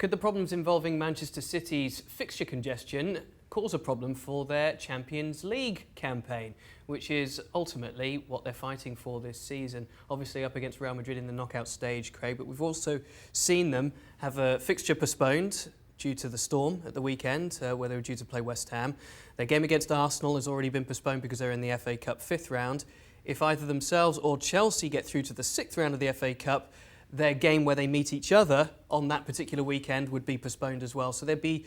Could the problems involving Manchester City's fixture congestion cause a problem for their Champions League campaign, which is ultimately what they're fighting for this season? Obviously up against Real Madrid in the knockout stage, Craig, but we've also seen them have a fixture postponed due to the storm at the weekend, where they were due to play West Ham. Their game against Arsenal has already been postponed because they're in the FA Cup 5th round. If either themselves or Chelsea get through to the 6th round of the FA Cup, their game where they meet each other on that particular weekend would be postponed as well. So they'd be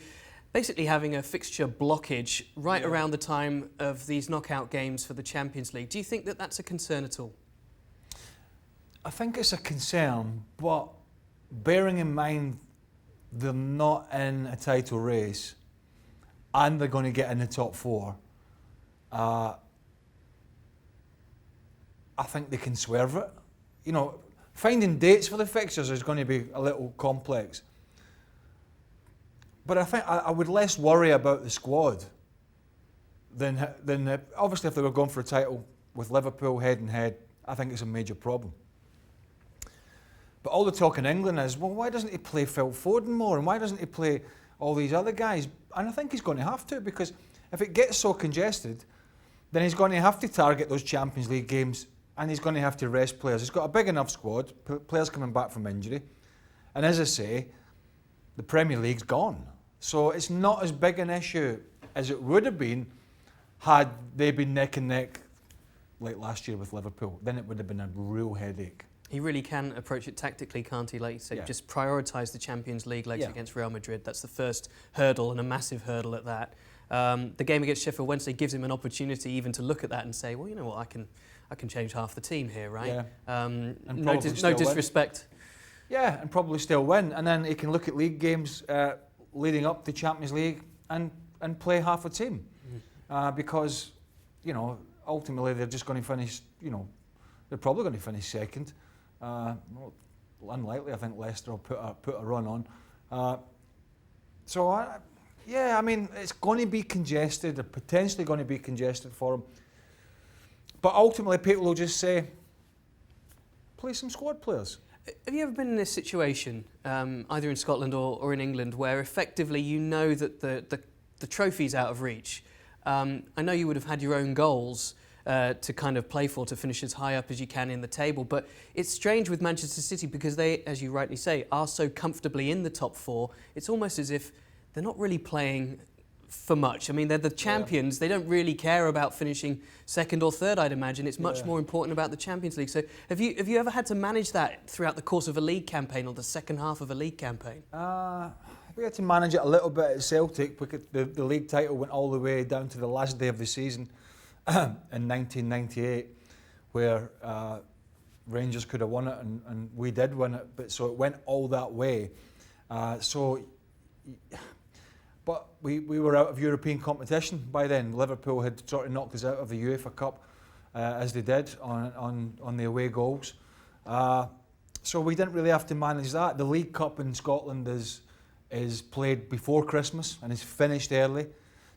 basically having a fixture blockage right around the time of these knockout games for the Champions League. Do you think that that's a concern at all? I think it's a concern, but bearing in mind they're not in a title race and they're going to get in the top 4, I think they can swerve it. You know, finding dates for the fixtures is going to be a little complex. But I think I would less worry about the squad than obviously if they were going for a title with Liverpool head and head, I think it's a major problem. But all the talk in England is, well, why doesn't he play Phil Foden more, and why doesn't he play all these other guys? And I think he's going to have to, because if it gets so congested, then he's going to have to target those Champions League games, and he's going to have to rest players. He's got a big enough squad, players coming back from injury. And as I say, the Premier League's gone. So it's not as big an issue as it would have been had they been neck and neck like last year with Liverpool. Then it would have been a real headache. He really can approach it tactically, can't he? Like you say, just prioritise the Champions League legs against Real Madrid. That's the first hurdle, and a massive hurdle at that. The game against Sheffield Wednesday gives him an opportunity even to look at that and say, well, you know what, I can change half the team here, right? Yeah. And no disrespect. Win. Yeah, and probably still win. And then he can look at league games leading up to Champions League and play half a team. Because, you know, ultimately they're just going to finish, you know, they're probably going to finish second. Well, unlikely, I think Leicester will put a run on. I mean, it's going to be congested, or potentially going to be congested for them. But ultimately, people will just say, play some squad players. Have you ever been in this situation, either in Scotland or in England, where effectively you know that the trophy's out of reach? I know you would have had your own goals to kind of play for, to finish as high up as you can in the table, but it's strange with Manchester City because they, as you rightly say, are so comfortably in the top 4. It's almost as if they're not really playing for much. I mean, they're the champions. They don't really care about finishing second or third, I'd imagine. It's much more important about the Champions League. So have you ever had to manage that throughout the course of a league campaign or the second half of a league campaign? We had to manage it a little bit at Celtic because the league title went all the way down to the last day of the season in 1998, where Rangers could have won it and we did win it, but so it went all that way. But we were out of European competition by then. Liverpool had sort of knocked us out of the UEFA Cup, as they did on the away goals. So we didn't really have to manage that. The League Cup in Scotland is played before Christmas and is finished early.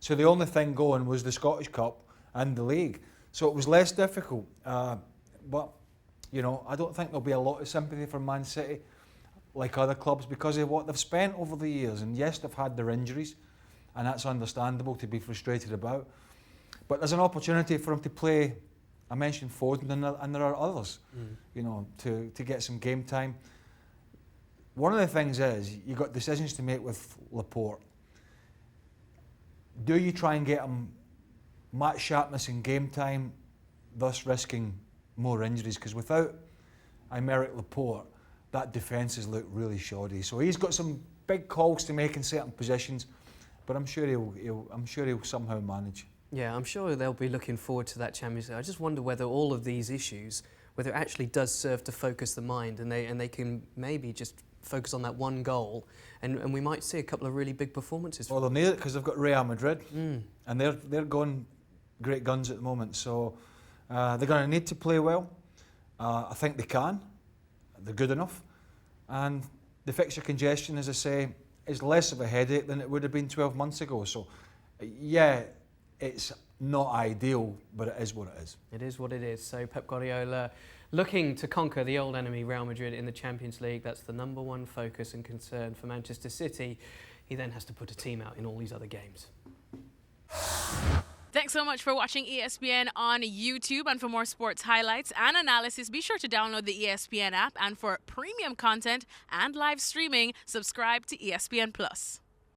So the only thing going was the Scottish Cup and the league. So it was less difficult. But, you know, I don't think there'll be a lot of sympathy for Man City like other clubs because of what they've spent over the years. And yes, they've had their injuries, and that's understandable to be frustrated about. But there's an opportunity for them to play, I mentioned Foden, and there are others, you know, to get some game time. One of the things is, you've got decisions to make with Laporte. Do you try and get him match sharpness in game time, thus risking more injuries? Because without Aymeric Laporte, that defence has looked really shoddy. So he's got some big calls to make in certain positions, but I'm sure he'll somehow manage. Yeah, I'm sure they'll be looking forward to that Champions League. I just wonder whether all of these issues, whether it actually does serve to focus the mind, and they can maybe just focus on that one goal, and we might see a couple of really big performances. Well, they'll need it because they've got Real Madrid, and they're going great guns at the moment. So they're going to need to play well. I think they can. They're good enough, and the fixture congestion, as I say, is less of a headache than it would have been 12 months ago. So, yeah, it's not ideal, but it is what it is. It is what it is. So Pep Guardiola looking to conquer the old enemy Real Madrid in the Champions League. That's the #1 focus and concern for Manchester City. He then has to put a team out in all these other games. Thanks so much for watching ESPN on YouTube. And for more sports highlights and analysis, be sure to download the ESPN app. And for premium content and live streaming, subscribe to ESPN Plus.